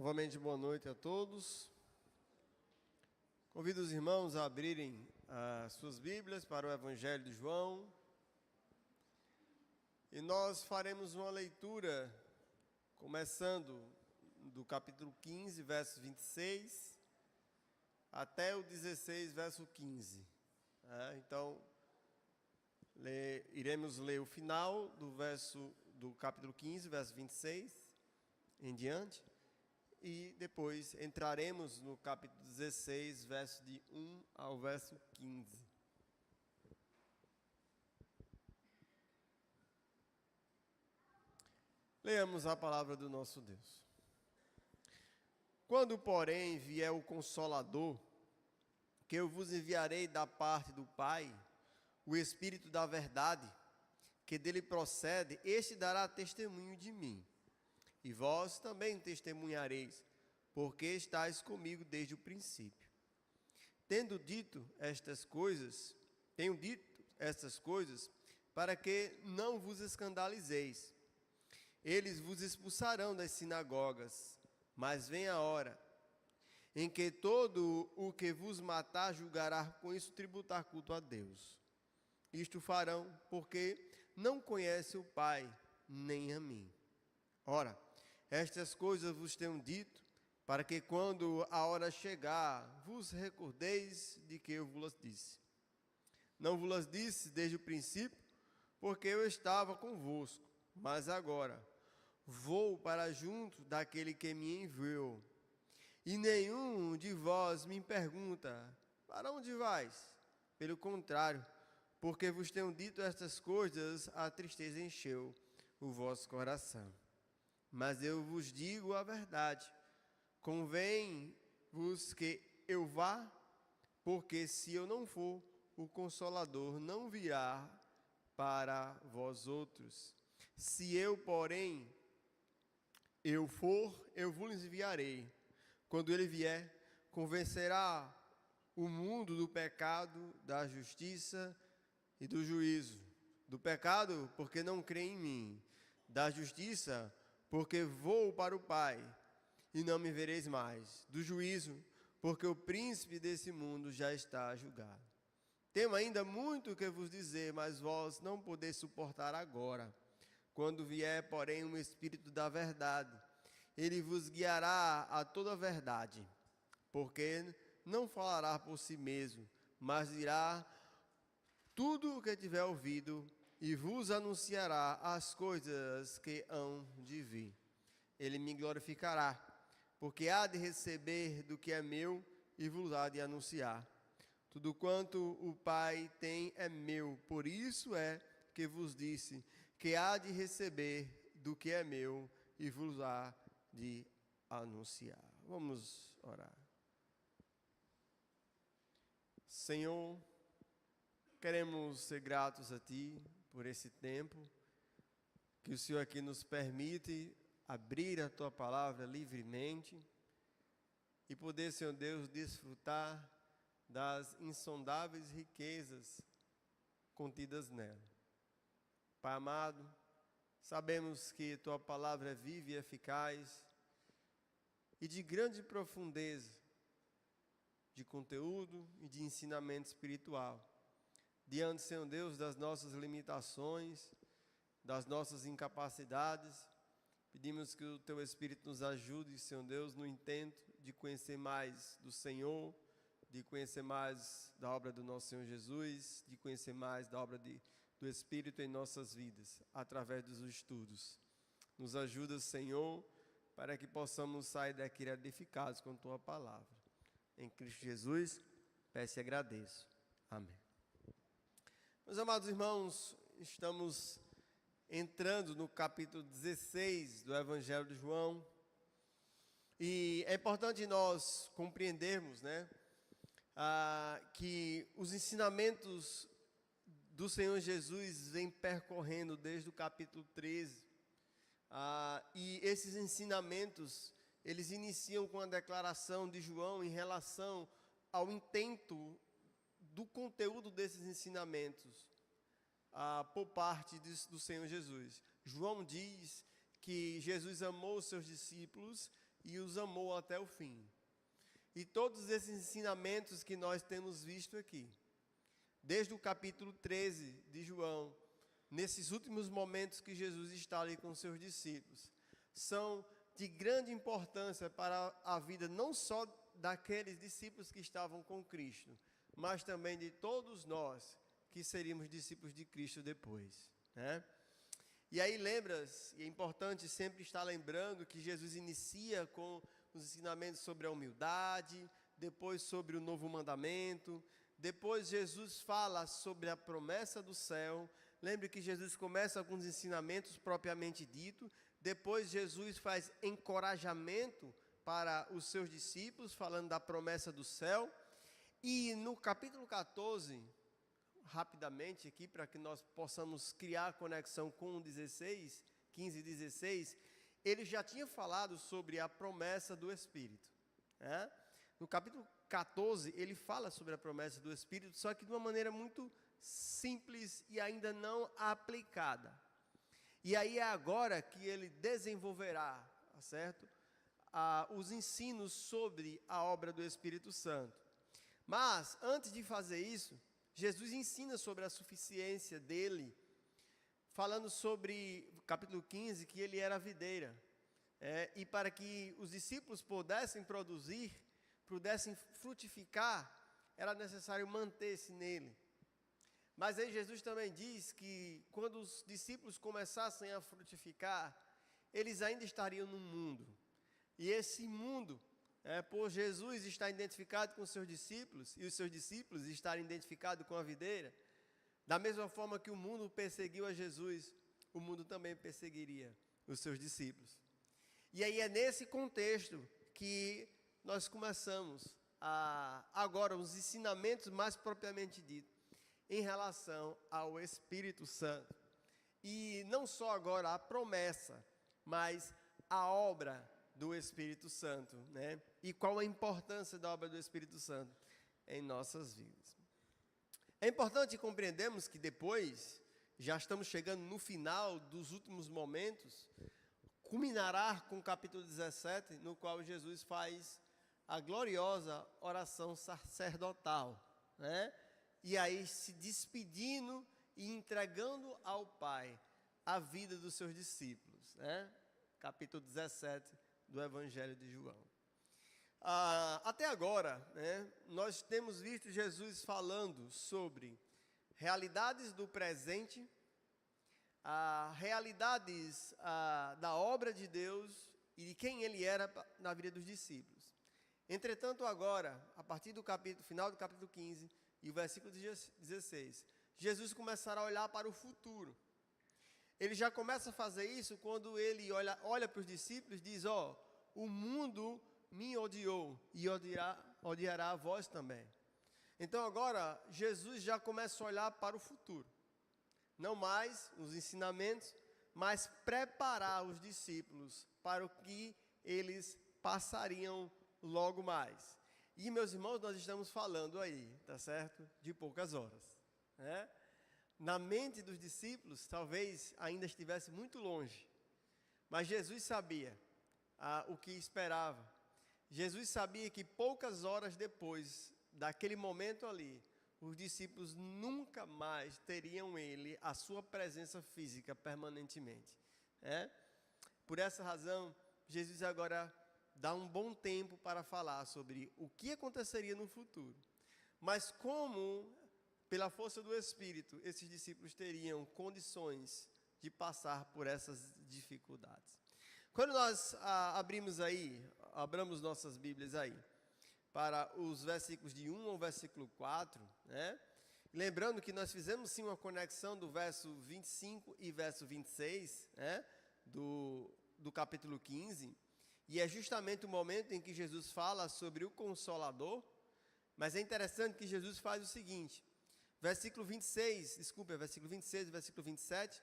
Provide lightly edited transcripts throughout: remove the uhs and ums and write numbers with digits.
Novamente, boa noite a todos. Convido os irmãos a abrirem as suas Bíblias para o Evangelho de João. E nós faremos uma leitura, começando do capítulo 15, verso 26, até o 16, verso 15. Então, iremos ler o final do capítulo 15, verso 26, em diante. E depois entraremos no capítulo 16, verso de 1 ao verso 15. Leamos a palavra do nosso Deus. Quando, porém, vier o Consolador, que eu vos enviarei da parte do Pai, o Espírito da verdade, que dele procede, este dará testemunho de mim. E vós também testemunhareis, porque estáis comigo desde o princípio. Tenho dito estas coisas, para que não vos escandalizeis. Eles vos expulsarão das sinagogas, mas vem a hora em que todo o que vos matar julgará com isso tributar culto a Deus. Isto farão, porque não conhece o Pai, nem a mim. Ora, estas coisas vos tenho dito, para que quando a hora chegar, vos recordeis de que eu vos disse. Não vos disse desde o princípio, porque eu estava convosco, mas agora vou para junto daquele que me enviou. E nenhum de vós me pergunta, para onde vais? Pelo contrário, porque vos tenho dito estas coisas, a tristeza encheu o vosso coração. Mas eu vos digo a verdade, convém-vos que eu vá, porque se eu não for, o Consolador não virá para vós outros. Se eu, porém, eu for, eu vos enviarei. Quando ele vier, convencerá o mundo do pecado, da justiça e do juízo. Do pecado, porque não crê em mim. Da justiça, porque vou para o Pai, e não me vereis mais. Do juízo, porque o príncipe desse mundo já está julgado. Tenho ainda muito que vos dizer, mas vós não podeis suportar agora. Quando vier, porém, o Espírito da verdade, ele vos guiará a toda a verdade, porque não falará por si mesmo, mas dirá tudo o que tiver ouvido, e vos anunciará as coisas que hão de vir. Ele me glorificará, porque há de receber do que é meu e vos há de anunciar. Tudo quanto o Pai tem é meu, por isso é que vos disse que há de receber do que é meu e vos há de anunciar. Vamos orar. Senhor, queremos ser gratos a Ti por esse tempo que o Senhor aqui nos permite abrir a Tua palavra livremente e poder, Senhor Deus, desfrutar das insondáveis riquezas contidas nela. Pai amado, sabemos que Tua palavra é viva e eficaz e de grande profundeza de conteúdo e de ensinamento espiritual. Diante, Senhor Deus, das nossas limitações, das nossas incapacidades, pedimos que o Teu Espírito nos ajude, Senhor Deus, no intento de conhecer mais do Senhor, de conhecer mais da obra do nosso Senhor Jesus, de conhecer mais da obra do Espírito em nossas vidas, através dos estudos. Nos ajuda, Senhor, para que possamos sair daqui edificados com Tua palavra. Em Cristo Jesus, peço e agradeço. Amém. Meus amados irmãos, estamos entrando no capítulo 16 do Evangelho de João. E é importante nós compreendermos, que os ensinamentos do Senhor Jesus vêm percorrendo desde o capítulo 13. E esses ensinamentos, eles iniciam com a declaração de João em relação ao intento do conteúdo desses ensinamentos por parte do Senhor Jesus. João diz que Jesus amou os seus discípulos e os amou até o fim. E todos esses ensinamentos que nós temos visto aqui, desde o capítulo 13 de João, nesses últimos momentos que Jesus está ali com seus discípulos, são de grande importância para a vida não só daqueles discípulos que estavam com Cristo, mas também de todos nós que seríamos discípulos de Cristo depois, né? E aí lembras, e é importante sempre estar lembrando que Jesus inicia com os ensinamentos sobre a humildade, depois sobre o novo mandamento, depois Jesus fala sobre a promessa do céu. Lembre que Jesus começa com os ensinamentos propriamente dito, depois Jesus faz encorajamento para os seus discípulos, falando da promessa do céu, e no capítulo 14, rapidamente aqui, para que nós possamos criar conexão com o 16, 15 e 16, ele já tinha falado sobre a promessa do Espírito, né? No capítulo 14, ele fala sobre a promessa do Espírito, só que de uma maneira muito simples e ainda não aplicada. E aí é agora que ele desenvolverá, tá certo? Os ensinos sobre a obra do Espírito Santo. Mas, antes de fazer isso, Jesus ensina sobre a suficiência dele, falando sobre, capítulo 15, que ele era a videira. E para que os discípulos pudessem produzir, pudessem frutificar, era necessário manter-se nele. Mas aí Jesus também diz que quando os discípulos começassem a frutificar, eles ainda estariam no mundo. E esse mundo, por Jesus estar identificado com os seus discípulos, e os seus discípulos estarem identificados com a videira, da mesma forma que o mundo perseguiu a Jesus, o mundo também perseguiria os seus discípulos. E aí é nesse contexto que nós começamos agora os ensinamentos mais propriamente ditos em relação ao Espírito Santo. E não só agora a promessa, mas a obra do Espírito Santo, né? E qual a importância da obra do Espírito Santo em nossas vidas. É importante compreendermos que depois, já estamos chegando no final dos últimos momentos, culminará com o capítulo 17, no qual Jesus faz a gloriosa oração sacerdotal, né? E aí se despedindo e entregando ao Pai a vida dos seus discípulos, né? Capítulo 17 do Evangelho de João. Até agora, né, nós temos visto Jesus falando sobre realidades do presente, realidades da obra de Deus e de quem Ele era na vida dos discípulos. Entretanto, agora, a partir do final do capítulo 15 e o versículo 16, Jesus começará a olhar para o futuro. Ele já começa a fazer isso quando ele olha para os discípulos e diz: o mundo me odiou e odiará a vós também. Então agora, Jesus já começa a olhar para o futuro. Não mais os ensinamentos, mas preparar os discípulos para o que eles passariam logo mais. E, meus irmãos, nós estamos falando aí, tá certo? De poucas horas, né? Na mente dos discípulos, talvez ainda estivesse muito longe. Mas Jesus sabia o que esperava. Jesus sabia que poucas horas depois daquele momento ali, os discípulos nunca mais teriam a sua presença física permanentemente, né? Por essa razão, Jesus agora dá um bom tempo para falar sobre o que aconteceria no futuro. Mas como, pela força do Espírito, esses discípulos teriam condições de passar por essas dificuldades. Quando nós abramos nossas Bíblias aí, para os versículos de 1 ao versículo 4, né? Lembrando que nós fizemos sim uma conexão do verso 25 e verso 26, né? do capítulo 15, e é justamente o momento em que Jesus fala sobre o Consolador. Mas é interessante que Jesus faz o seguinte, versículo 26 e versículo 27,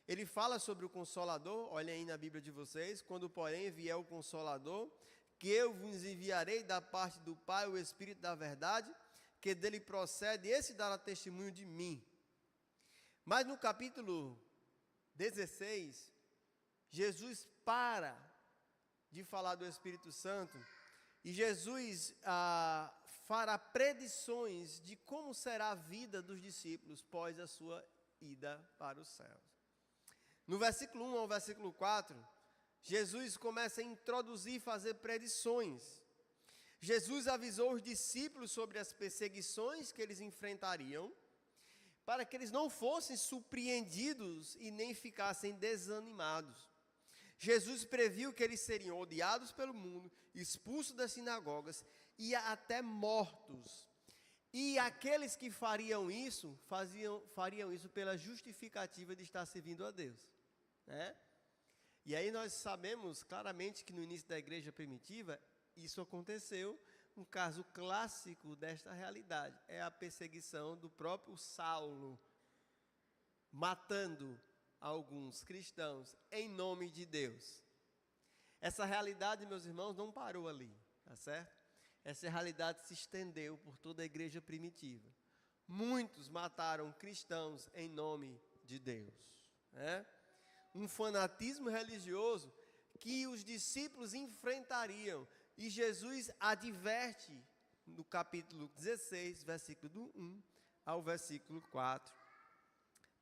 ele fala sobre o Consolador. Olhem aí na Bíblia de vocês: quando porém vier o Consolador, que eu vos enviarei da parte do Pai, o Espírito da verdade, que dele procede, esse dará testemunho de mim. Mas no capítulo 16, Jesus para de falar do Espírito Santo, e Jesus fará predições de como será a vida dos discípulos pós a sua ida para os céus. No versículo 1 ao versículo 4, Jesus começa a introduzir e fazer predições. Jesus avisou os discípulos sobre as perseguições que eles enfrentariam, para que eles não fossem surpreendidos e nem ficassem desanimados. Jesus previu que eles seriam odiados pelo mundo, expulsos das sinagogas e até mortos. E aqueles que fariam isso, fariam isso pela justificativa de estar servindo a Deus, né? E aí nós sabemos claramente que no início da igreja primitiva, isso aconteceu. Um caso clássico desta realidade é a perseguição do próprio Saulo, matando alguns cristãos em nome de Deus. Essa realidade, meus irmãos, não parou ali, tá certo? Essa realidade se estendeu por toda a igreja primitiva. Muitos mataram cristãos em nome de Deus, né? Um fanatismo religioso que os discípulos enfrentariam. E Jesus adverte no capítulo 16, versículo do 1 ao versículo 4.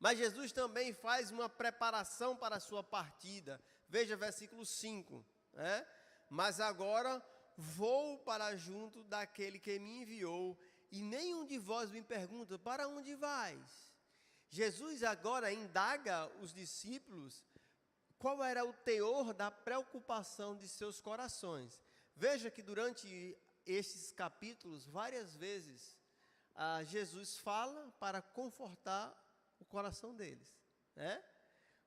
Mas Jesus também faz uma preparação para a sua partida. Veja versículo 5, né? Mas agora vou para junto daquele que me enviou, e nenhum de vós me pergunta, para onde vais? Jesus agora indaga os discípulos qual era o teor da preocupação de seus corações. Veja que durante estes capítulos, várias vezes, Jesus fala para confortar o coração deles, né?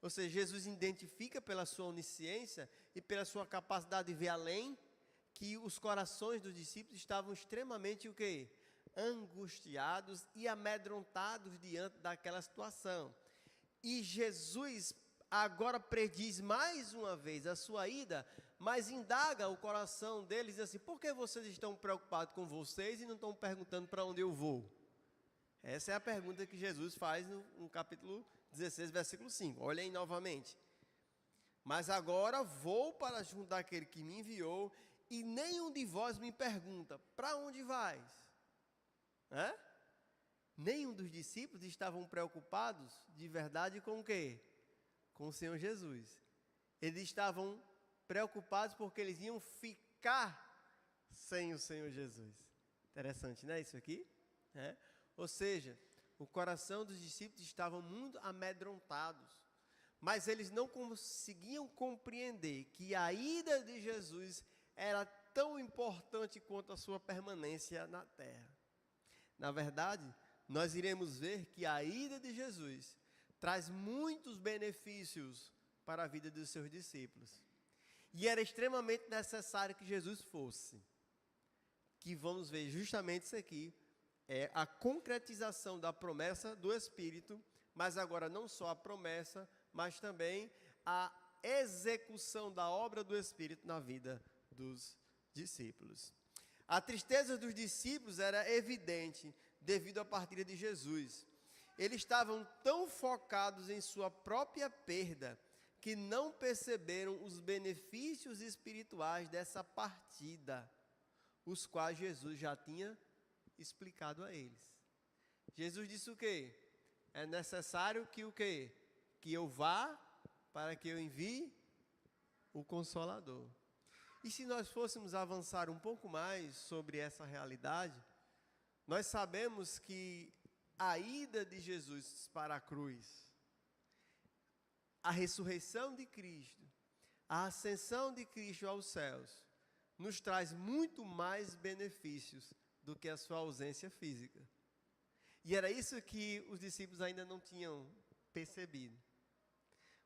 Ou seja, Jesus identifica pela sua onisciência e pela sua capacidade de ver além, que os corações dos discípulos estavam extremamente o quê? Angustiados e amedrontados diante daquela situação. E Jesus agora prediz mais uma vez a sua ida, mas indaga o coração deles, diz assim, por que vocês estão preocupados com vocês e não estão perguntando para onde eu vou? Essa é a pergunta que Jesus faz no capítulo 16, versículo 5. Olha aí novamente. Mas agora vou para junto daquele que me enviou, e nenhum de vós me pergunta, para onde vais? Nenhum dos discípulos estavam preocupados de verdade com o quê? Com o Senhor Jesus. Eles estavam preocupados porque eles iam ficar sem o Senhor Jesus. Interessante, não é isso aqui? Ou seja, o coração dos discípulos estava muito amedrontados, mas eles não conseguiam compreender que a ida de Jesus era tão importante quanto a sua permanência na terra. Na verdade, nós iremos ver que a ida de Jesus traz muitos benefícios para a vida dos seus discípulos. E era extremamente necessário que Jesus fosse. Que vamos ver justamente isso aqui, é a concretização da promessa do Espírito, mas agora não só a promessa, mas também a execução da obra do Espírito na vida dos discípulos. A tristeza dos discípulos era evidente devido à partida de Jesus. Eles estavam tão focados em sua própria perda que não perceberam os benefícios espirituais dessa partida, os quais Jesus já tinha explicado a eles. Jesus disse o quê? É necessário que o quê? Que eu vá para que eu envie o Consolador. E se nós fôssemos avançar um pouco mais sobre essa realidade, nós sabemos que a ida de Jesus para a cruz, a ressurreição de Cristo, a ascensão de Cristo aos céus, nos traz muito mais benefícios do que a sua ausência física. E era isso que os discípulos ainda não tinham percebido.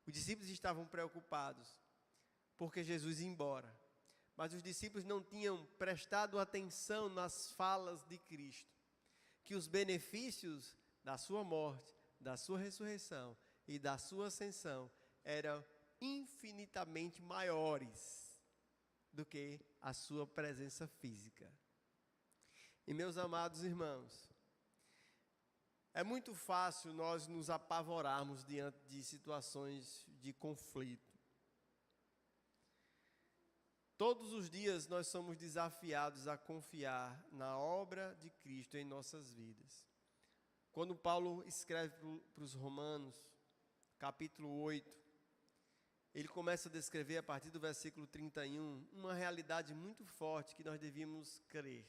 Os discípulos estavam preocupados porque Jesus ia embora, mas os discípulos não tinham prestado atenção nas falas de Cristo, que os benefícios da sua morte, da sua ressurreição e da sua ascensão eram infinitamente maiores do que a sua presença física. E meus amados irmãos, é muito fácil nós nos apavorarmos diante de situações de conflito. Todos os dias nós somos desafiados a confiar na obra de Cristo em nossas vidas. Quando Paulo escreve para os Romanos, capítulo 8, ele começa a descrever a partir do versículo 31, uma realidade muito forte que nós devíamos crer.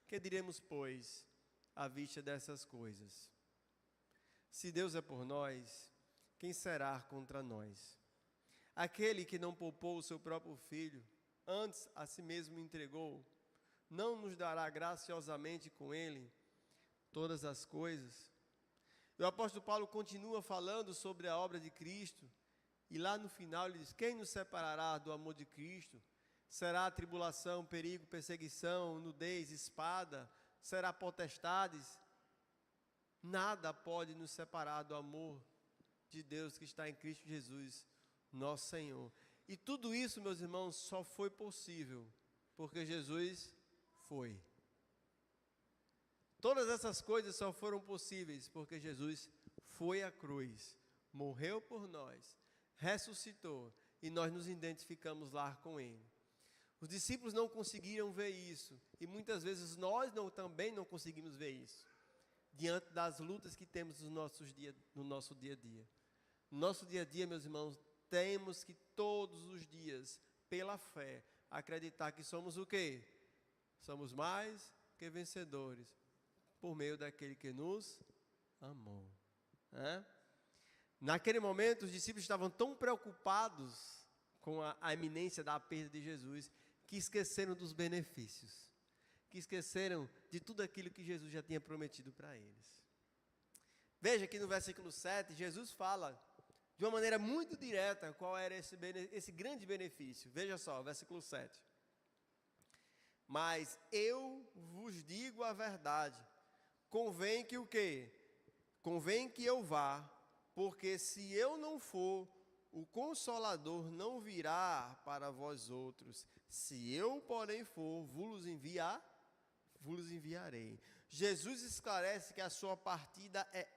Que diremos, pois, à vista dessas coisas? Se Deus é por nós, quem será contra nós? Aquele que não poupou o seu próprio filho, antes a si mesmo entregou, não nos dará graciosamente com ele todas as coisas? E o apóstolo Paulo continua falando sobre a obra de Cristo, e lá no final ele diz: quem nos separará do amor de Cristo? Será a tribulação, perigo, perseguição, nudez, espada? Será potestades? Nada pode nos separar do amor de Deus que está em Cristo Jesus, nosso Senhor. E tudo isso, meus irmãos, só foi possível porque Jesus foi. Todas essas coisas só foram possíveis porque Jesus foi à cruz, morreu por nós, ressuscitou e nós nos identificamos lá com Ele. Os discípulos não conseguiram ver isso e muitas vezes nós também não conseguimos ver isso diante das lutas que temos no nosso dia a dia. No nosso dia a dia, meus irmãos, temos que todos os dias, pela fé, acreditar que somos o quê? Somos mais que vencedores por meio daquele que nos amou. Naquele momento, os discípulos estavam tão preocupados com a iminência da perda de Jesus, que esqueceram dos benefícios, que esqueceram de tudo aquilo que Jesus já tinha prometido para eles. Veja que no versículo 7, Jesus fala de uma maneira muito direta qual era esse grande benefício. Veja só, versículo 7. Mas eu vos digo a verdade, convém que o quê? Convém que eu vá, porque se eu não for, o Consolador não virá para vós outros. Se eu, porém, for, vos enviarei. Jesus esclarece que a sua partida é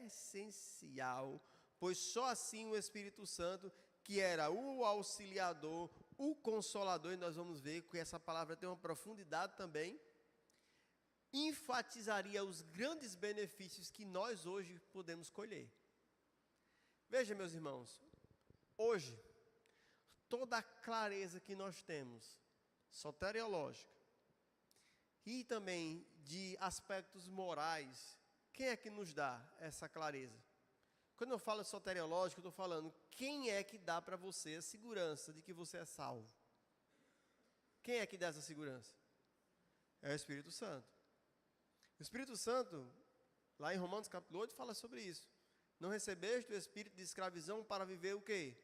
essencial, pois só assim o Espírito Santo, que era o auxiliador, o Consolador, e nós vamos ver que essa palavra tem uma profundidade também, enfatizaria os grandes benefícios que nós hoje podemos colher. Veja, meus irmãos, hoje, toda a clareza que nós temos, soteriológica, e também de aspectos morais, quem é que nos dá essa clareza? Quando eu falo soteriológico, eu estou falando, quem é que dá para você a segurança de que você é salvo? Quem é que dá essa segurança? É o Espírito Santo. O Espírito Santo, lá em Romanos capítulo 8, fala sobre isso. Não recebeste o espírito de escravidão para viver o quê?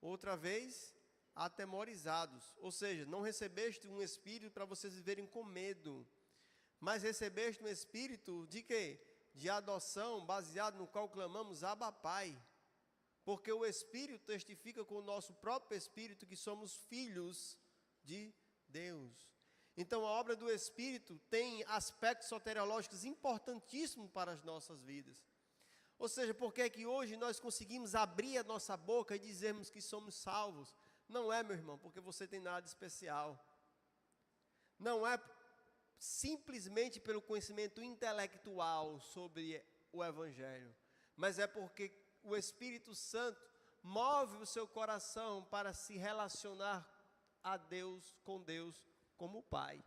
Outra vez, atemorizados. Ou seja, não recebeste um espírito para vocês viverem com medo, mas recebeste um espírito de quê? De adoção, baseado no qual clamamos Abba Pai. Porque o Espírito testifica com o nosso próprio Espírito que somos filhos de Deus. Então a obra do Espírito tem aspectos soteriológicos importantíssimos para as nossas vidas. Ou seja, por que é que hoje nós conseguimos abrir a nossa boca e dizermos que somos salvos? Não é, meu irmão, porque você tem nada especial. Não é simplesmente pelo conhecimento intelectual sobre o Evangelho, mas é porque o Espírito Santo move o seu coração para se relacionar a Deus, com Deus, como Pai.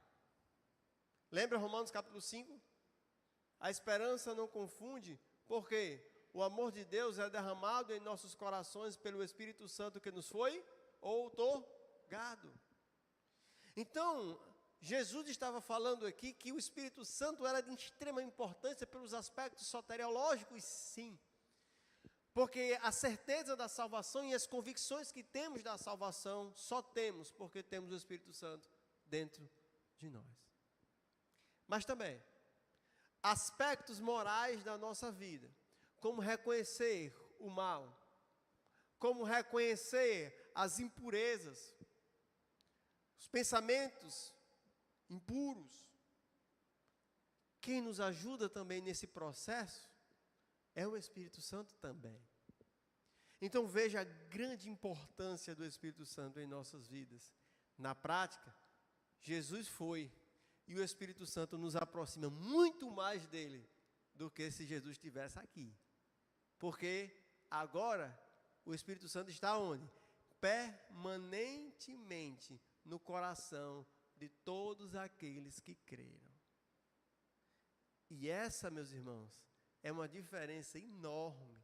Lembra Romanos capítulo 5? A esperança não confunde, porque o amor de Deus é derramado em nossos corações pelo Espírito Santo que nos foi outorgado. Então, Jesus estava falando aqui que o Espírito Santo era de extrema importância pelos aspectos soteriológicos, sim. Porque a certeza da salvação e as convicções que temos da salvação, só temos porque temos o Espírito Santo dentro de nós. Mas também, aspectos morais da nossa vida, como reconhecer o mal, como reconhecer as impurezas, os pensamentos impuros. Quem nos ajuda também nesse processo é o Espírito Santo também. Então veja a grande importância do Espírito Santo em nossas vidas, Na prática, Jesus foi e o Espírito Santo nos aproxima muito mais dele do que se Jesus estivesse aqui. Porque agora o Espírito Santo está onde? Permanentemente no coração de todos aqueles que creram. E essa, meus irmãos, é uma diferença enorme.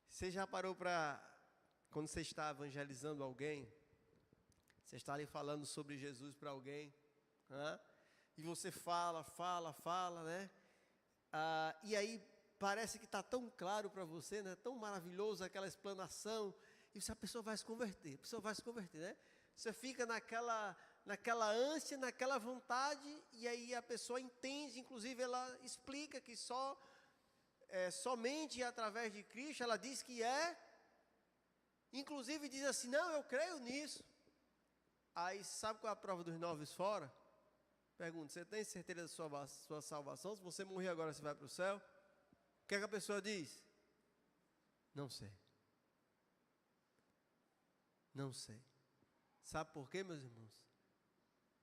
Você já parou para, quando você está evangelizando alguém, você está ali falando sobre Jesus para alguém, e você fala, né? E aí parece que está tão claro para você, né? Tão maravilhoso aquela explanação, e a pessoa vai se converter, né? Você fica naquela ânsia, naquela vontade, e aí a pessoa entende, inclusive ela explica que somente através de Cristo, ela diz que inclusive diz assim, não, eu creio nisso. Aí sabe qual é a prova dos 9 fora? Pergunta, você tem certeza da sua salvação? Se você morrer agora, você vai para o céu? O que é que a pessoa diz? Não sei. Não sei. Sabe por quê, meus irmãos?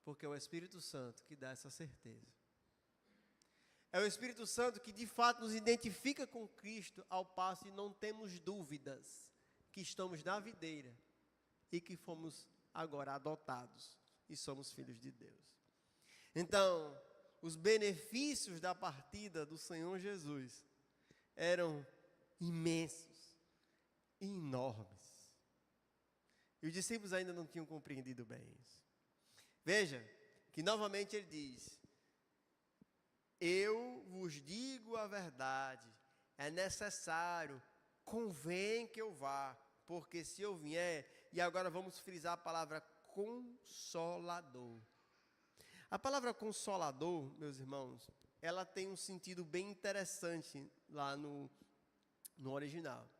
Porque é o Espírito Santo que dá essa certeza. É o Espírito Santo que de fato nos identifica com Cristo, ao passo de não temos dúvidas que estamos na videira e que fomos agora adotados e somos filhos de Deus. Então, os benefícios da partida do Senhor Jesus eram imensos, enormes. E os discípulos ainda não tinham compreendido bem isso. Veja que novamente ele diz: eu vos digo a verdade, é necessário, convém que eu vá, porque se eu vier, e agora vamos frisar a palavra consolador. A palavra consolador, meus irmãos, ela tem um sentido bem interessante lá no original.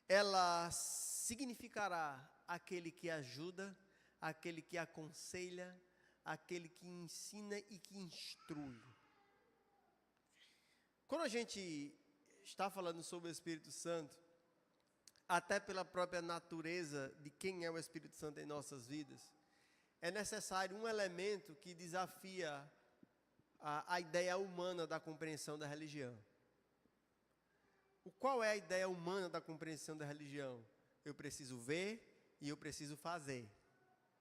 Ela significará aquele que ajuda, aquele que aconselha, aquele que ensina e que instrui. Quando a gente está falando sobre o Espírito Santo, até pela própria natureza de quem é o Espírito Santo em nossas vidas, é necessário um elemento que desafia a ideia humana da compreensão da religião. Qual é a ideia humana da compreensão da religião? Eu preciso ver e eu preciso fazer.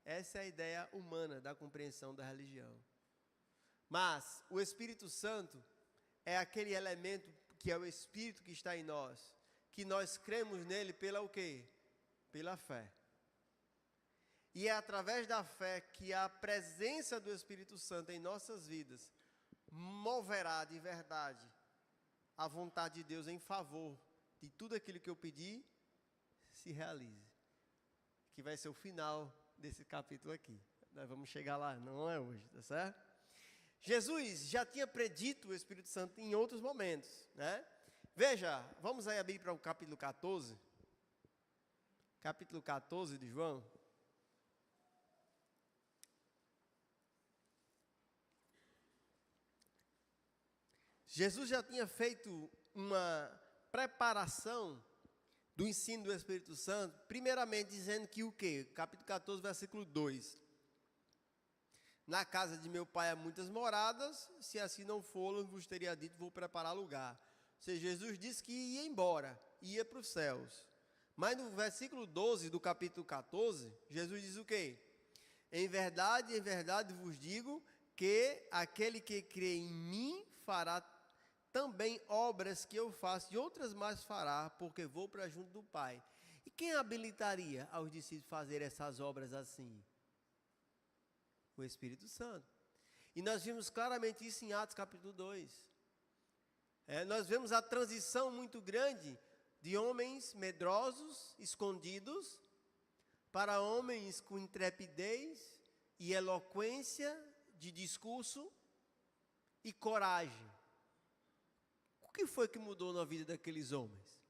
Essa é a ideia humana da compreensão da religião. Mas o Espírito Santo é aquele elemento que é o Espírito que está em nós, que nós cremos nele pela o quê? Pela fé. E é através da fé que a presença do Espírito Santo em nossas vidas moverá de verdade a vontade de Deus em favor de tudo aquilo que eu pedi se realize. Que vai ser o final desse capítulo aqui. Nós vamos chegar lá, não é hoje, tá certo? Jesus já tinha predito o Espírito Santo em outros momentos, né? Veja, vamos aí abrir para o capítulo 14. Capítulo 14 de João. Jesus já tinha feito uma preparação do ensino do Espírito Santo, primeiramente dizendo que o quê? Capítulo 14, versículo 2. Na casa de meu pai há muitas moradas, se assim não for, eu vos teria dito, vou preparar lugar. Ou seja, Jesus disse que ia embora, ia para os céus. Mas no versículo 12 do capítulo 14, Jesus diz o quê? Em verdade vos digo que aquele que crê em mim fará também obras que eu faço, e outras mais fará, porque vou para junto do Pai. E quem habilitaria aos discípulos fazer essas obras assim? O Espírito Santo. E nós vimos claramente isso em Atos capítulo 2. Nós vemos a transição muito grande de homens medrosos, escondidos, para homens com intrepidez e eloquência de discurso e coragem. O que foi que mudou na vida daqueles homens?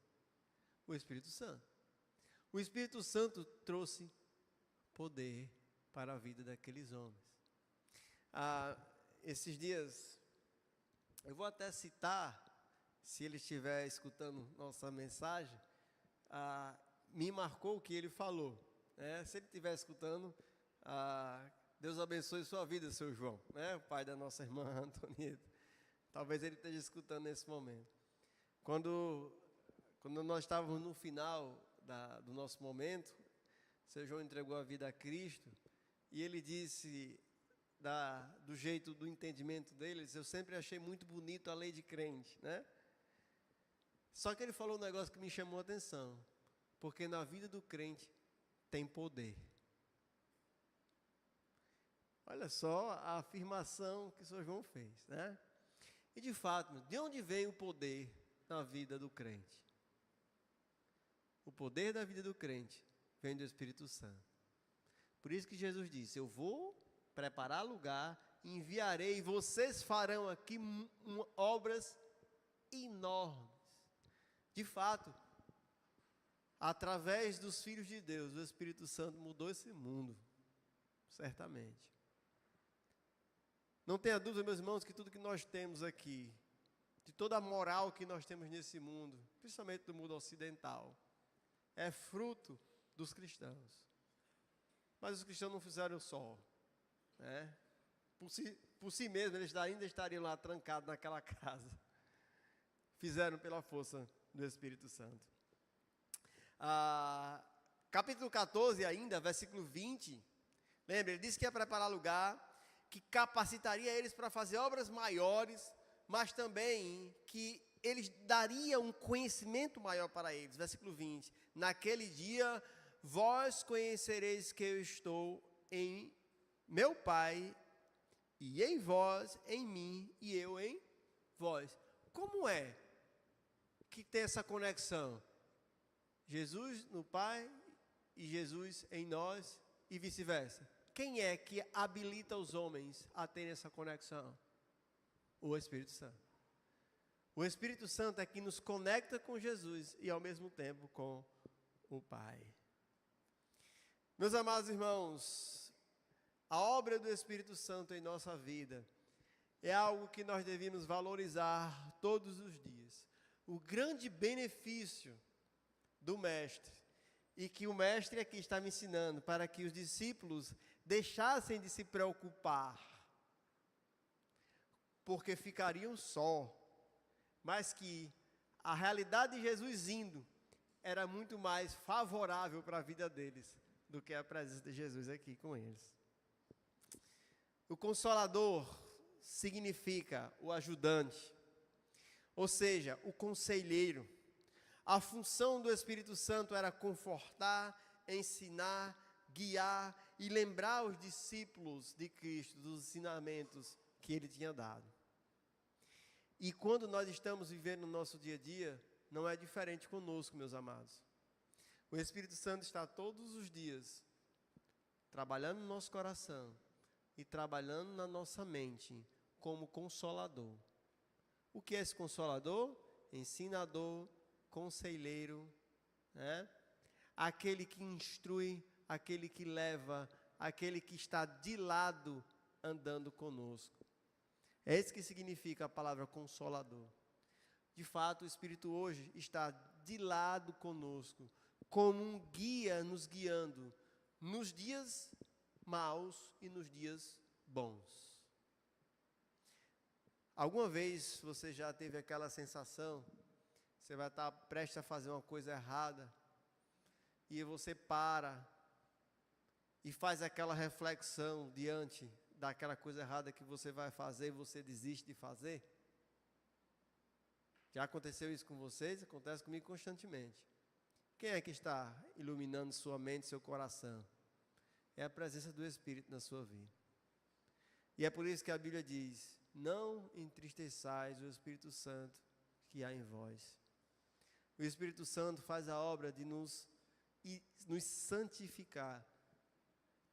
O Espírito Santo. O Espírito Santo trouxe poder para a vida daqueles homens. Esses dias, eu vou até citar, se ele estiver escutando nossa mensagem, me marcou o que ele falou. né? Se ele estiver escutando, Deus abençoe sua vida, seu João, né? O pai da nossa irmã Antonieta. Talvez ele esteja escutando nesse momento. Quando nós estávamos no final do nosso momento, o seu João entregou a vida a Cristo, e ele disse, do jeito do entendimento dele, eu sempre achei muito bonito a lei de crente, né? Só que ele falou um negócio que me chamou a atenção, porque na vida do crente tem poder. Olha só a afirmação que o Sr. João fez, né? E de fato, de onde vem o poder na vida do crente? O poder da vida do crente vem do Espírito Santo. Por isso que Jesus disse, eu vou preparar lugar, enviarei, e vocês farão aqui obras enormes. De fato, através dos filhos de Deus, o Espírito Santo mudou esse mundo, certamente. Não tenha dúvida, meus irmãos, que tudo que nós temos aqui, de toda a moral que nós temos nesse mundo, principalmente do mundo ocidental, é fruto dos cristãos. Mas os cristãos não fizeram só, né? Por si mesmos, eles ainda estariam lá trancados naquela casa. Fizeram pela força do Espírito Santo. Capítulo 14 ainda, versículo 20. Lembra, ele disse que ia preparar lugar, que capacitaria eles para fazer obras maiores, mas também que eles daria um conhecimento maior para eles. Versículo 20. Naquele dia, vós conhecereis que eu estou em meu Pai, e em vós, em mim, e eu em vós. Como é que tem essa conexão? Jesus no Pai e Jesus em nós e vice-versa. Quem é que habilita os homens a ter essa conexão? O Espírito Santo. O Espírito Santo é que nos conecta com Jesus e ao mesmo tempo com o Pai. Meus amados irmãos, a obra do Espírito Santo em nossa vida é algo que nós devemos valorizar todos os dias. O grande benefício do Mestre, e que o Mestre aqui está me ensinando, para que os discípulos deixassem de se preocupar, porque ficariam só, mas que a realidade de Jesus indo era muito mais favorável para a vida deles do que a presença de Jesus aqui com eles. O Consolador significa o ajudante, ou seja, o conselheiro. A função do Espírito Santo era confortar, ensinar, guiar e lembrar os discípulos de Cristo dos ensinamentos que ele tinha dado. E quando nós estamos vivendo no nosso dia a dia, não é diferente conosco, meus amados. O Espírito Santo está todos os dias trabalhando no nosso coração e trabalhando na nossa mente como consolador. O que é esse consolador? Ensinador, conselheiro, né? Aquele que instrui, aquele que leva, aquele que está de lado andando conosco. É isso que significa a palavra consolador. De fato, o Espírito hoje está de lado conosco, como um guia nos guiando nos dias maus e nos dias bons. Alguma vez você já teve aquela sensação, você vai estar prestes a fazer uma coisa errada, e você para e faz aquela reflexão diante daquela coisa errada que você vai fazer e você desiste de fazer? Já aconteceu isso com vocês? Acontece comigo constantemente. Quem é que está iluminando sua mente, seu coração? É a presença do Espírito na sua vida. E é por isso que a Bíblia diz, não entristeçais o Espírito Santo que há em vós. O Espírito Santo faz a obra de nos santificar.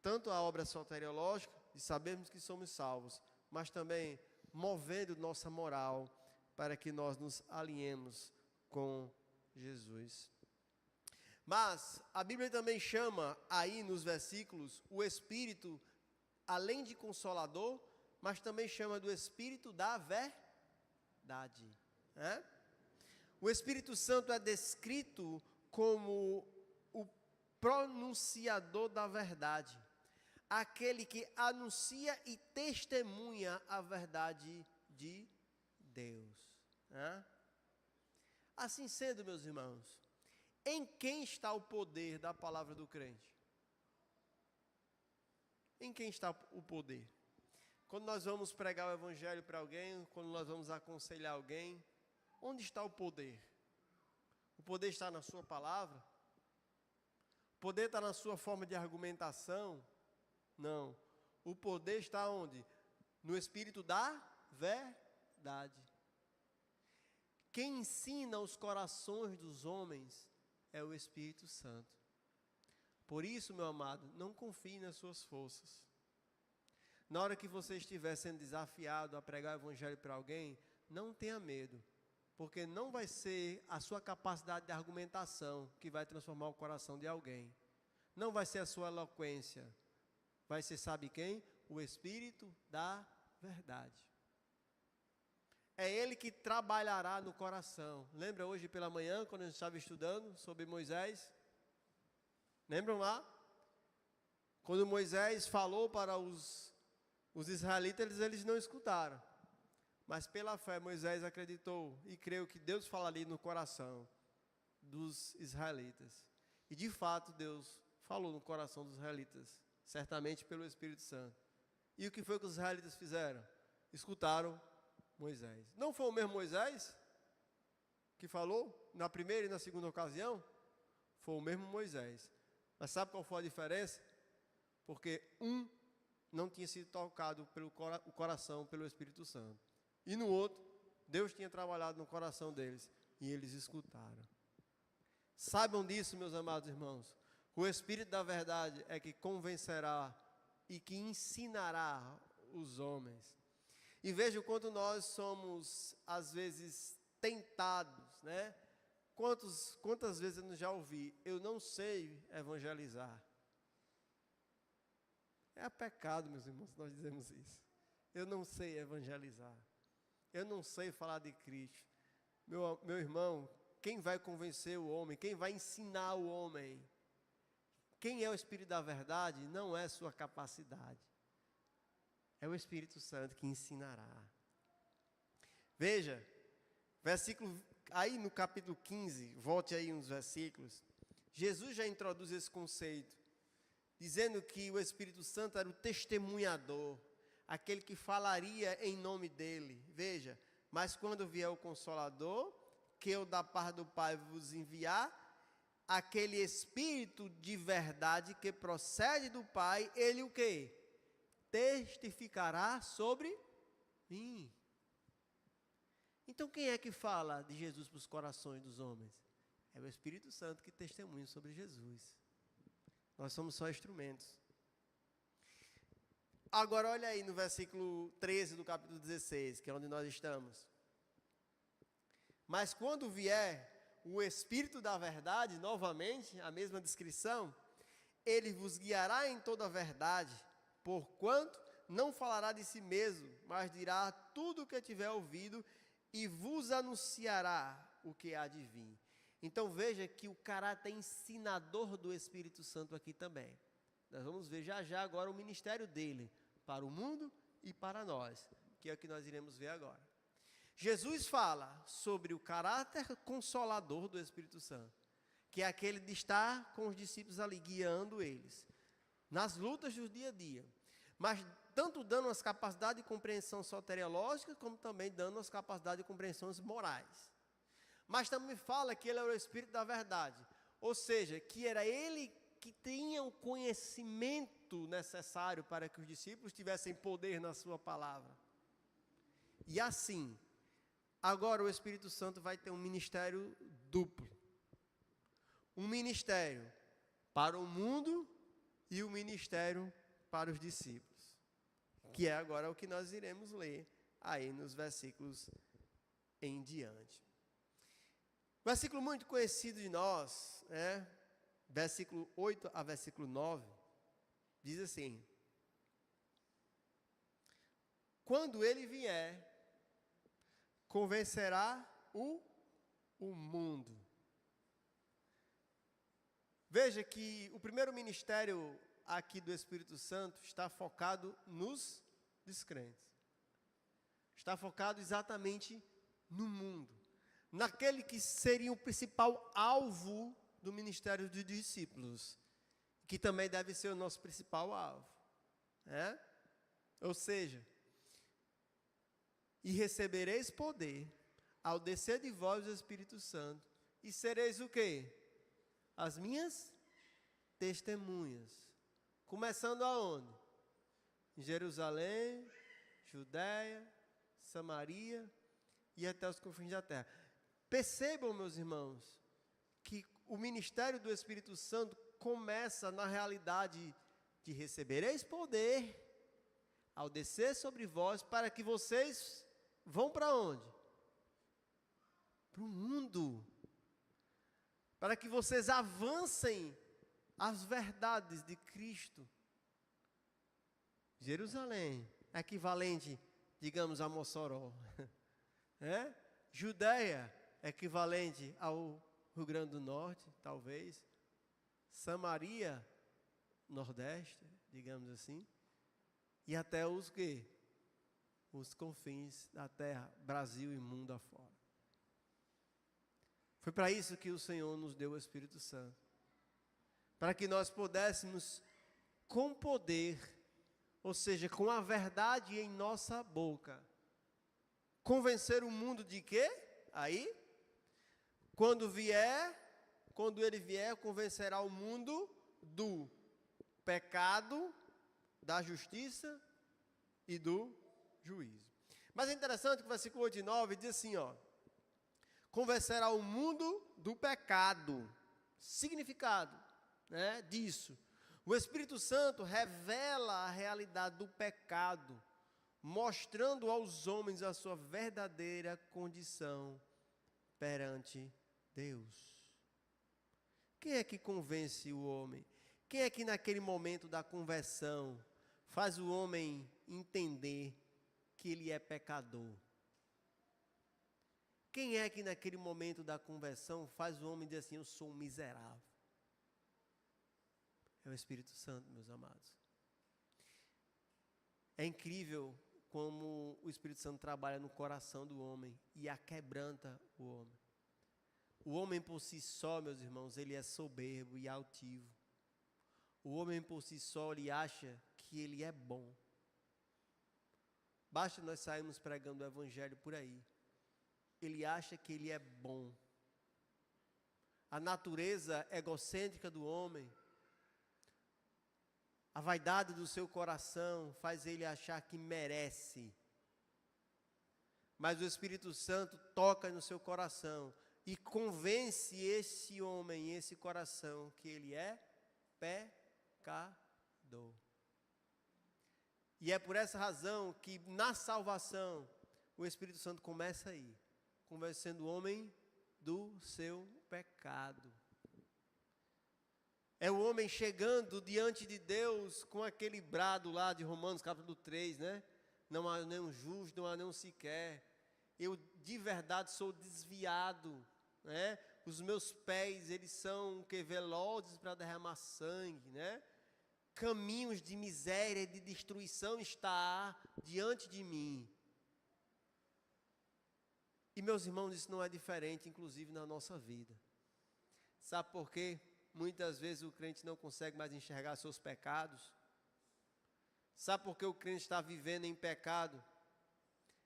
Tanto a obra soteriológica, de sabermos que somos salvos, mas também movendo nossa moral para que nós nos alinhemos com Jesus. Mas a Bíblia também chama aí nos versículos o Espírito, além de consolador, mas também chama do Espírito da verdade, né? O Espírito Santo é descrito como pronunciador da verdade, aquele que anuncia e testemunha a verdade de Deus. Assim sendo, meus irmãos, em quem está o poder da palavra do crente? Em quem está o poder? Quando nós vamos pregar o evangelho para alguém, quando nós vamos aconselhar alguém, onde está o poder? O poder está na sua palavra? O poder está na sua forma de argumentação? Não. O poder está onde? No Espírito da verdade. Quem ensina os corações dos homens é o Espírito Santo. Por isso, meu amado, não confie nas suas forças. Na hora que você estiver sendo desafiado a pregar o evangelho para alguém, não tenha medo, porque não vai ser a sua capacidade de argumentação que vai transformar o coração de alguém. Não vai ser a sua eloquência. Vai ser, sabe quem? O Espírito da verdade. É Ele que trabalhará no coração. Lembra hoje pela manhã, quando a gente estava estudando sobre Moisés? Lembram lá? Quando Moisés falou para os israelitas, eles não escutaram. Mas pela fé, Moisés acreditou e creu que Deus falaria no coração dos israelitas. E de fato, Deus falou no coração dos israelitas, certamente pelo Espírito Santo. E o que foi que os israelitas fizeram? Escutaram Moisés. Não foi o mesmo Moisés que falou na primeira e na segunda ocasião? Foi o mesmo Moisés. Mas sabe qual foi a diferença? Porque um não tinha sido tocado pelo coração, pelo Espírito Santo. E no outro, Deus tinha trabalhado no coração deles. E eles escutaram. Saibam disso, meus amados irmãos. O Espírito da verdade é que convencerá e que ensinará os homens. E veja o quanto nós somos, às vezes, tentados, né? Quantas vezes eu já ouvi, eu não sei evangelizar. É pecado, meus irmãos, nós dizemos isso. Eu não sei evangelizar. Eu não sei falar de Cristo. Meu irmão, quem vai convencer o homem? Quem vai ensinar o homem? Quem é o Espírito da verdade? Não é sua capacidade. É o Espírito Santo que ensinará. Veja, versículo, aí no capítulo 15, volte aí uns versículos. Jesus já introduz esse conceito, dizendo que o Espírito Santo era o testemunhador, aquele que falaria em nome dele. Veja, mas quando vier o Consolador, que eu da parte do Pai vos enviar, aquele Espírito de verdade que procede do Pai, ele o quê? Testificará sobre mim. Então quem é que fala de Jesus para os corações dos homens? É o Espírito Santo que testemunha sobre Jesus. Nós somos só instrumentos. Agora olha aí no versículo 13 do capítulo 16, que é onde nós estamos. Mas quando vier o Espírito da verdade, novamente, a mesma descrição, ele vos guiará em toda a verdade, porquanto não falará de si mesmo, mas dirá tudo o que tiver ouvido e vos anunciará o que há de vir. Então veja que o caráter ensinador do Espírito Santo aqui também. Nós vamos ver já agora o ministério dele para o mundo e para nós, que é o que nós iremos ver agora. Jesus fala sobre o caráter consolador do Espírito Santo, que é aquele de estar com os discípulos ali, guiando eles, nas lutas do dia a dia, mas tanto dando as capacidades de compreensão soteriológica, como também dando as capacidades de compreensões morais. Mas também fala que ele era o Espírito da verdade, ou seja, que era ele que tinha o conhecimento necessário para que os discípulos tivessem poder na sua palavra. E assim, agora o Espírito Santo vai ter um ministério duplo. Um ministério para o mundo e um ministério para os discípulos. Que é agora o que nós iremos ler aí nos versículos em diante. Versículo muito conhecido de nós, versículo 8 a versículo 9, diz assim: quando ele vier, convencerá o mundo. Veja que o primeiro ministério aqui do Espírito Santo está focado nos descrentes. Está focado exatamente no mundo. Naquele que seria o principal alvo do ministério dos discípulos. Que também deve ser o nosso principal alvo. Ou seja, e recebereis poder ao descer de vós o Espírito Santo, e sereis o quê? As minhas testemunhas. Começando aonde? Em Jerusalém, Judéia, Samaria e até os confins da terra. Percebam, meus irmãos, que o ministério do Espírito Santo começa na realidade de recebereis poder ao descer sobre vós, para que vocês vão para onde? Para o mundo. Para que vocês avancem as verdades de Cristo. Jerusalém, equivalente, digamos, a Mossoró. Judéia, equivalente ao Rio Grande do Norte, talvez. Samaria, Nordeste, digamos assim. E até os quê? Os confins da terra, Brasil e mundo afora. Foi para isso que o Senhor nos deu o Espírito Santo. Para que nós pudéssemos, com poder, ou seja, com a verdade em nossa boca, convencer o mundo de quê? Aí, quando ele vier, convencerá o mundo do pecado, da justiça e do juízo. Mas é interessante que o versículo 8 e 9 diz assim, convencerá o mundo do pecado. Significado, disso. O Espírito Santo revela a realidade do pecado, mostrando aos homens a sua verdadeira condição perante Deus. Quem é que convence o homem? Quem é que naquele momento da conversão faz o homem entender que ele é pecador? Quem é que naquele momento da conversão faz o homem dizer assim, eu sou um miserável? É o Espírito Santo, meus amados. É incrível como o Espírito Santo trabalha no coração do homem e aquebranta o homem. O homem por si só, meus irmãos, ele é soberbo e altivo. O homem por si só, ele acha que ele é bom. Basta nós sairmos pregando o evangelho por aí. Ele acha que ele é bom. A natureza egocêntrica do homem, a vaidade do seu coração faz ele achar que merece. Mas o Espírito Santo toca no seu coração e convence esse homem, esse coração, que ele é pecador. E é por essa razão que na salvação o Espírito Santo começa aí, convencendo o homem do seu pecado. É o homem chegando diante de Deus com aquele brado lá de Romanos capítulo 3, Não há nenhum justo, não há nenhum sequer. Eu de verdade sou desviado, Os meus pés, eles são velozes para derramar sangue, Caminhos de miséria e de destruição está diante de mim. E meus irmãos, isso não é diferente, inclusive na nossa vida. Sabe por quê? Muitas vezes o crente não consegue mais enxergar seus pecados. Sabe por que o crente está vivendo em pecado?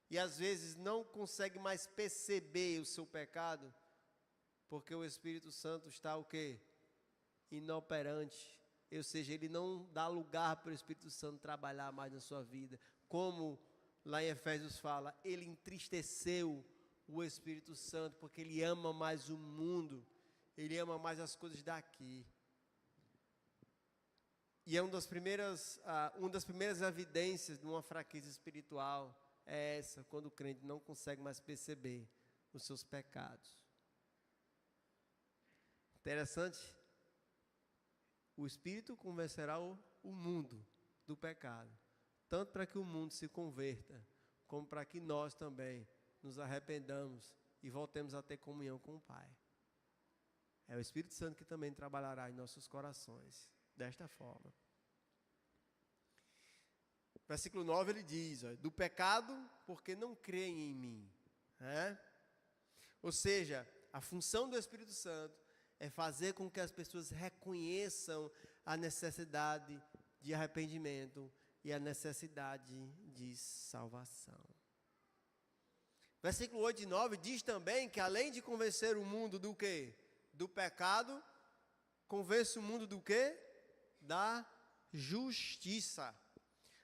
E às vezes não consegue mais perceber o seu pecado? Porque o Espírito Santo está o quê? Inoperante. Ou seja, ele não dá lugar para o Espírito Santo trabalhar mais na sua vida. Como lá em Efésios fala, ele entristeceu o Espírito Santo, porque ele ama mais o mundo, ele ama mais as coisas daqui. E é uma das primeiras evidências de uma fraqueza espiritual, é essa, quando o crente não consegue mais perceber os seus pecados. Interessante, o Espírito convencerá o mundo do pecado, tanto para que o mundo se converta, como para que nós também nos arrependamos e voltemos a ter comunhão com o Pai. É o Espírito Santo que também trabalhará em nossos corações, desta forma. Versículo 9 ele diz, do pecado, porque não creem em mim. Ou seja, a função do Espírito Santo é fazer com que as pessoas reconheçam a necessidade de arrependimento e a necessidade de salvação. Versículo 8 e 9 diz também que além de convencer o mundo do quê? Do pecado, convence o mundo do quê? Da justiça.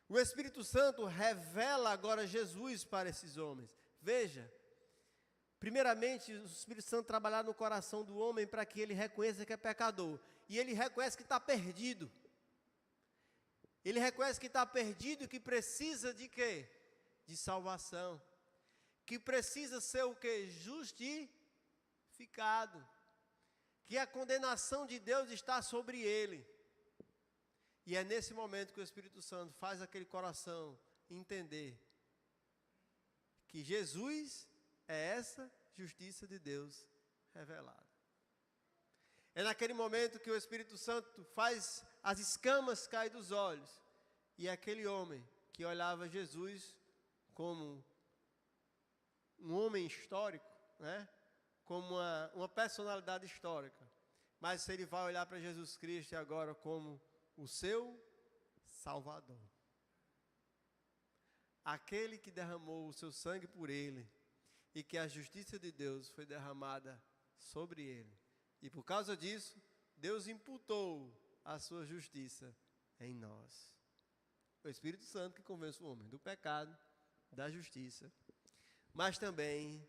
O Espírito Santo revela agora Jesus para esses homens. Veja, primeiramente o Espírito Santo trabalhar no coração do homem para que ele reconheça que é pecador. E ele reconhece que está perdido. Ele reconhece que está perdido e que precisa de quê? De salvação. Que precisa ser o quê? Justificado. Que a condenação de Deus está sobre ele. E é nesse momento que o Espírito Santo faz aquele coração entender que Jesus é essa justiça de Deus revelada. É naquele momento que o Espírito Santo faz as escamas cair dos olhos. E aquele homem que olhava Jesus como um homem histórico, como uma personalidade histórica. Mas ele vai olhar para Jesus Cristo agora como o seu Salvador. Aquele que derramou o seu sangue por ele e que a justiça de Deus foi derramada sobre ele. E por causa disso, Deus imputou a sua justiça em nós. O Espírito Santo que convence o homem do pecado, da justiça, mas também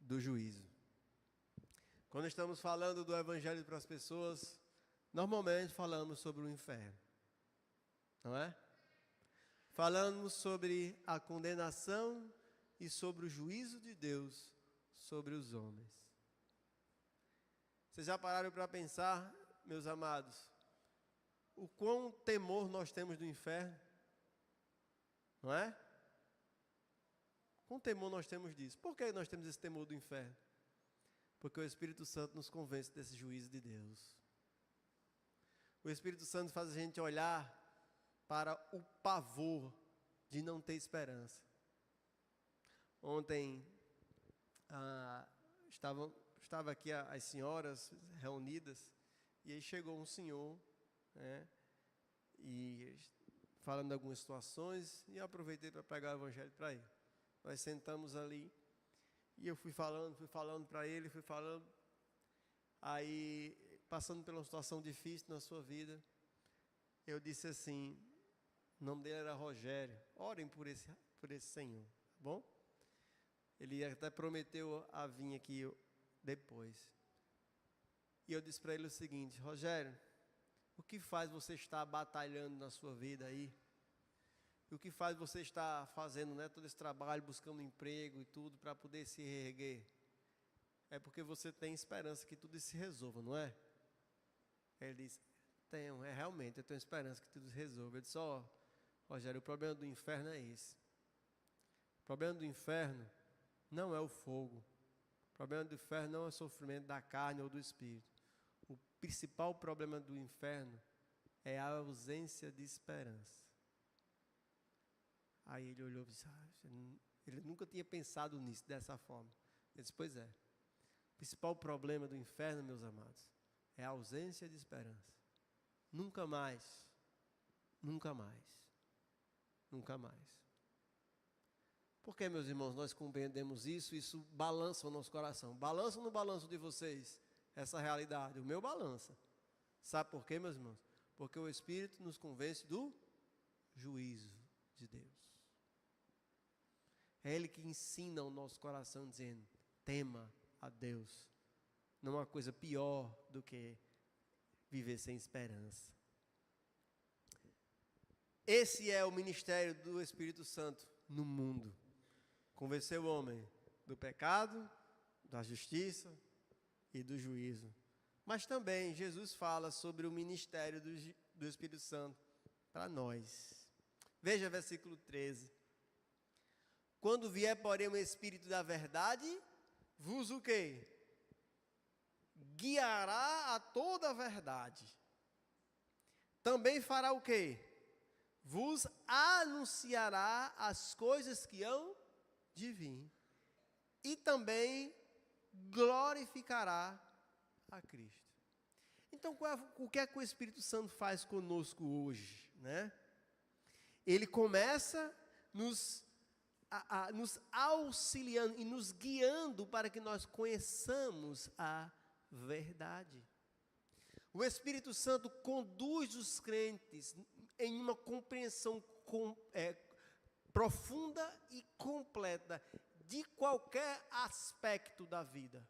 do juízo. Quando estamos falando do Evangelho para as pessoas, normalmente falamos sobre o inferno, não é? Falamos sobre a condenação e sobre o juízo de Deus sobre os homens. Vocês já pararam para pensar, meus amados, o quão temor nós temos do inferno? Não é? Quão temor nós temos disso? Por que nós temos esse temor do inferno? Porque o Espírito Santo nos convence desse juízo de Deus. O Espírito Santo faz a gente olhar para o pavor de não ter esperança. Ontem, estava aqui as senhoras reunidas, e aí chegou um senhor, e falando de algumas situações, e eu aproveitei para pregar o Evangelho para ele. Nós sentamos ali, e eu fui falando para ele, aí, passando por uma situação difícil na sua vida, eu disse assim, o nome dele era Rogério, orem por esse senhor, tá bom? Ele até prometeu a vir aqui depois. E eu disse para ele o seguinte, Rogério, o que faz você estar batalhando na sua vida aí? E o que faz você estar fazendo, todo esse trabalho, buscando emprego e tudo, para poder se reerguer? É porque você tem esperança que tudo isso se resolva, não é? Ele disse, realmente, eu tenho esperança que tudo se resolva. Eu disse, Rogério, o problema do inferno é esse. O problema do inferno não é o fogo. O problema do inferno não é o sofrimento da carne ou do espírito. O principal problema do inferno é a ausência de esperança. Aí ele olhou e disse, ele nunca tinha pensado nisso dessa forma. Eu disse, pois é. O principal problema do inferno, meus amados, é a ausência de esperança. Nunca mais. Nunca mais. Nunca mais. Porque, meus irmãos, nós compreendemos isso balança o nosso coração. Balança ou não balança de vocês essa realidade? O meu balança. Sabe por quê, meus irmãos? Porque o Espírito nos convence do juízo de Deus. É Ele que ensina o nosso coração dizendo, tema a Deus. Não há coisa pior do que viver sem esperança. Esse é o ministério do Espírito Santo no mundo. Convencer o homem do pecado, da justiça e do juízo. Mas também Jesus fala sobre o ministério do Espírito Santo para nós. Veja versículo 13. Quando vier, porém, o Espírito da verdade, vos o quê? guiará a toda a verdade. Também fará o quê? Vos anunciará as coisas que hão de vir. E também glorificará a Cristo. Então, o que é que o Espírito Santo faz conosco hoje, né? Ele começa nos auxiliando e nos guiando para que nós conheçamos a verdade. O Espírito Santo conduz os crentes em uma compreensão profunda e completa de qualquer aspecto da vida.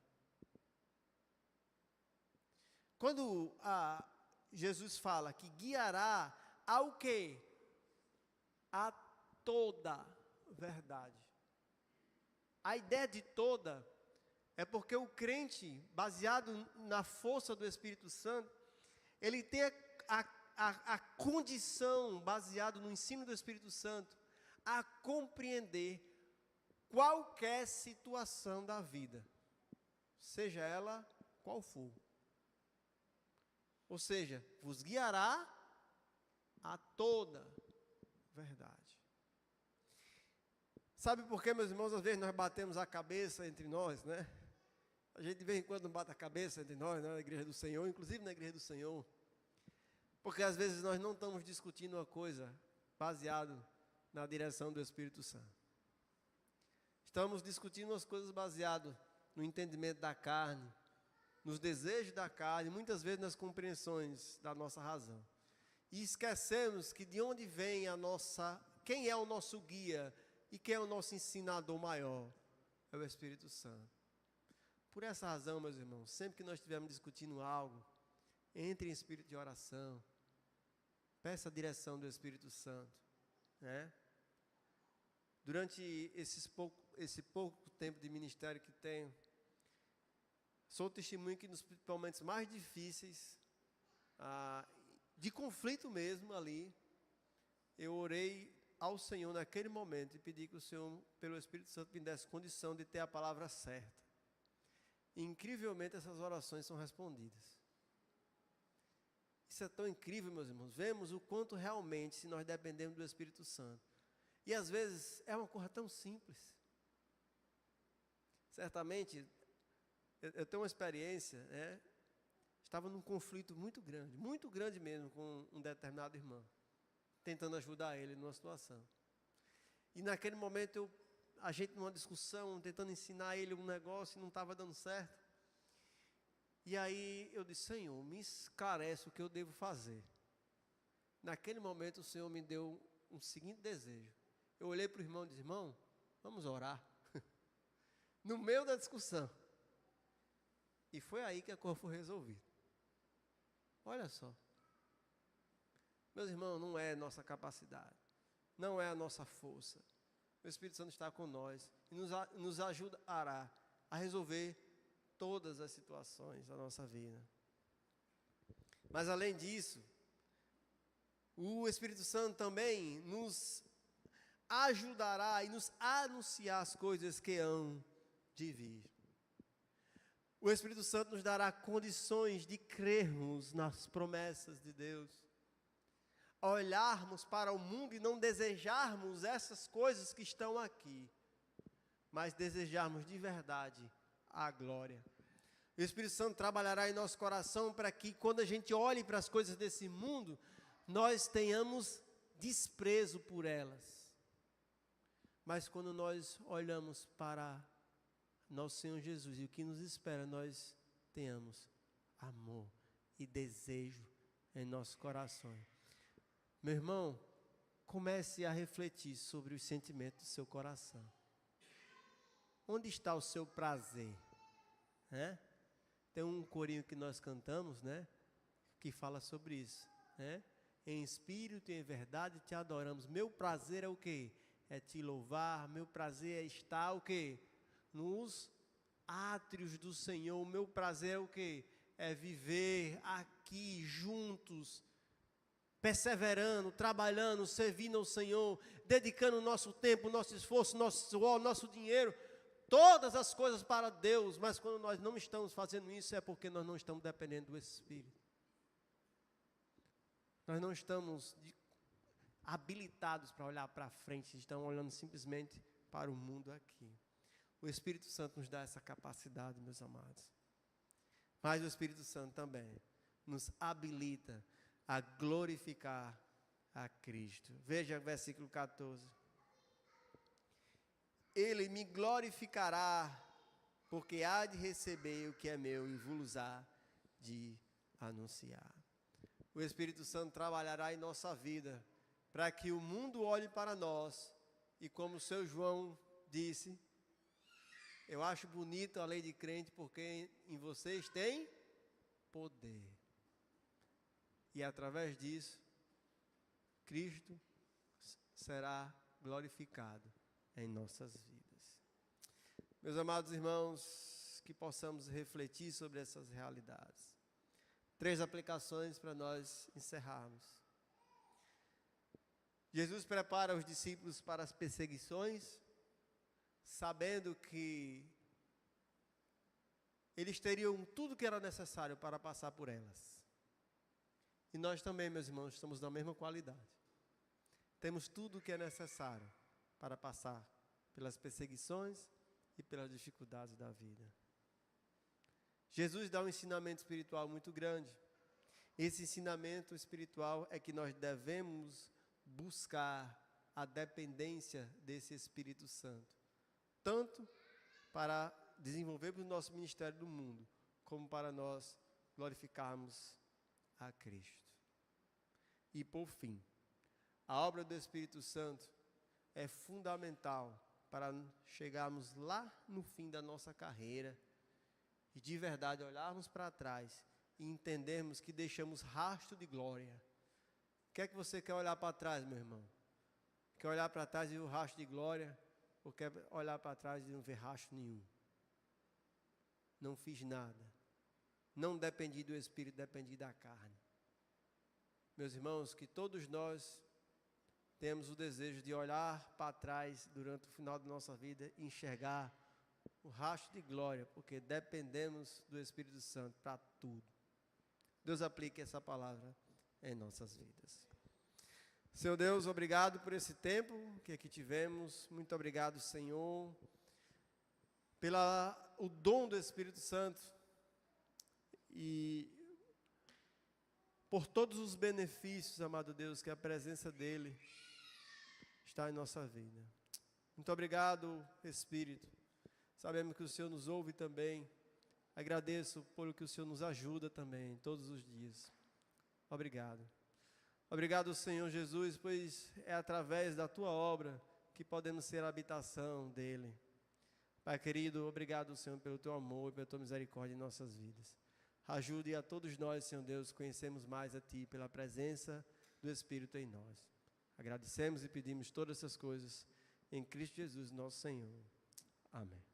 Quando Jesus fala que guiará ao quê? A toda verdade. A ideia de toda é porque o crente, baseado na força do Espírito Santo, ele tem a condição, baseado no ensino do Espírito Santo, a compreender qualquer situação da vida, seja ela qual for. Ou seja, vos guiará a toda verdade. Sabe por que, meus irmãos, às vezes nós batemos a cabeça entre nós, né? A gente de vez em quando bate a cabeça entre nós, né, na igreja do Senhor, inclusive na igreja do Senhor. Porque às vezes nós não estamos discutindo uma coisa baseado na direção do Espírito Santo. Estamos discutindo as coisas baseado no entendimento da carne, nos desejos da carne, muitas vezes nas compreensões da nossa razão. E esquecemos que de onde vem quem é o nosso guia e quem é o nosso ensinador maior? É o Espírito Santo. Por essa razão, meus irmãos, sempre que nós estivermos discutindo algo, entre em espírito de oração, peça a direção do Espírito Santo, né? Durante esse pouco tempo de ministério que tenho, sou testemunho que nos momentos mais difíceis, de conflito mesmo ali, eu orei ao Senhor naquele momento e pedi que o Senhor, pelo Espírito Santo, me desse condição de ter a palavra certa. E, incrivelmente, essas orações são respondidas. Isso é tão incrível, meus irmãos. Vemos o quanto realmente, se nós dependemos do Espírito Santo. E às vezes é uma coisa tão simples. Certamente, eu tenho uma experiência, né? Estava num conflito muito grande mesmo, com um determinado irmão, tentando ajudar ele numa situação. E naquele momento, a gente numa discussão, tentando ensinar ele um negócio e não estava dando certo. E aí eu disse: Senhor, me esclarece o que eu devo fazer. Naquele momento o Senhor me deu um seguinte desejo. Eu olhei para o irmão e disse: irmão, vamos orar. No meio da discussão. E foi aí que a coisa foi resolvida. Olha só. Meus irmãos, não é nossa capacidade, não é a nossa força. O Espírito Santo está com nós e nos ajudará a resolver todas as situações da nossa vida. Mas além disso, o Espírito Santo também nos ajudará e nos anunciar as coisas que hão de vir. O Espírito Santo nos dará condições de crermos nas promessas de Deus. Olharmos para o mundo e não desejarmos essas coisas que estão aqui, mas desejarmos de verdade a glória. O Espírito Santo trabalhará em nosso coração para que, quando a gente olhe para as coisas desse mundo, nós tenhamos desprezo por elas. Mas quando nós olhamos para nosso Senhor Jesus e o que nos espera, nós tenhamos amor e desejo em nossos corações. Meu irmão, comece a refletir sobre os sentimentos do seu coração. Onde está o seu prazer? Né? Tem um corinho que nós cantamos, né? Que fala sobre isso, né? Em espírito e em verdade te adoramos. Meu prazer é o quê? É te louvar. Meu prazer é estar o quê? Nos átrios do Senhor. Meu prazer é o quê? É viver aqui juntos, perseverando, trabalhando, servindo ao Senhor, dedicando o nosso tempo, nosso esforço, nosso suor, nosso dinheiro, todas as coisas para Deus, mas quando nós não estamos fazendo isso, é porque nós não estamos dependendo do Espírito. Nós não estamos habilitados para olhar para frente, estamos olhando simplesmente para o mundo aqui. O Espírito Santo nos dá essa capacidade, meus amados. Mas o Espírito Santo também nos habilita a glorificar a Cristo. Veja o versículo 14. Ele me glorificará, porque há de receber o que é meu e vos há de anunciar. O Espírito Santo trabalhará em nossa vida, para que o mundo olhe para nós, e como o seu João disse, eu acho bonito a lei de crente, porque em vocês tem poder. E através disso, Cristo será glorificado em nossas vidas. Meus amados irmãos, que possamos refletir sobre essas realidades. 3 aplicações para nós encerrarmos. Jesus prepara os discípulos para as perseguições, sabendo que eles teriam tudo que era necessário para passar por elas. E nós também, meus irmãos, estamos na mesma qualidade. Temos tudo o que é necessário para passar pelas perseguições e pelas dificuldades da vida. Jesus dá um ensinamento espiritual muito grande. Esse ensinamento espiritual é que nós devemos buscar a dependência desse Espírito Santo, tanto para desenvolvermos o nosso ministério no mundo, como para nós glorificarmos a Cristo. E por fim, a obra do Espírito Santo é fundamental para chegarmos lá no fim da nossa carreira e de verdade olharmos para trás e entendermos que deixamos rastro de glória. O que é que você quer olhar para trás, meu irmão? Quer olhar para trás e ver o rastro de glória? Ou quer olhar para trás e não ver rastro nenhum? Não fiz nada. Não dependi do Espírito, dependi da carne. Meus irmãos, que todos nós temos o desejo de olhar para trás durante o final da nossa vida e enxergar o rastro de glória, porque dependemos do Espírito Santo para tudo. Deus aplique essa palavra em nossas vidas. Senhor Deus, obrigado por esse tempo que aqui tivemos. Muito obrigado, Senhor, o dom do Espírito Santo e por todos os benefícios, amado Deus, que a presença dEle está em nossa vida. Muito obrigado, Espírito. Sabemos que o Senhor nos ouve também. Agradeço por que o Senhor nos ajuda também, todos os dias. Obrigado. Obrigado, Senhor Jesus, pois é através da Tua obra que podemos ser a habitação dEle. Pai querido, obrigado, Senhor, pelo Teu amor e pela Tua misericórdia em nossas vidas. Ajude a todos nós, Senhor Deus, conhecemos mais a Ti pela presença do Espírito em nós. Agradecemos e pedimos todas essas coisas em Cristo Jesus, nosso Senhor. Amém.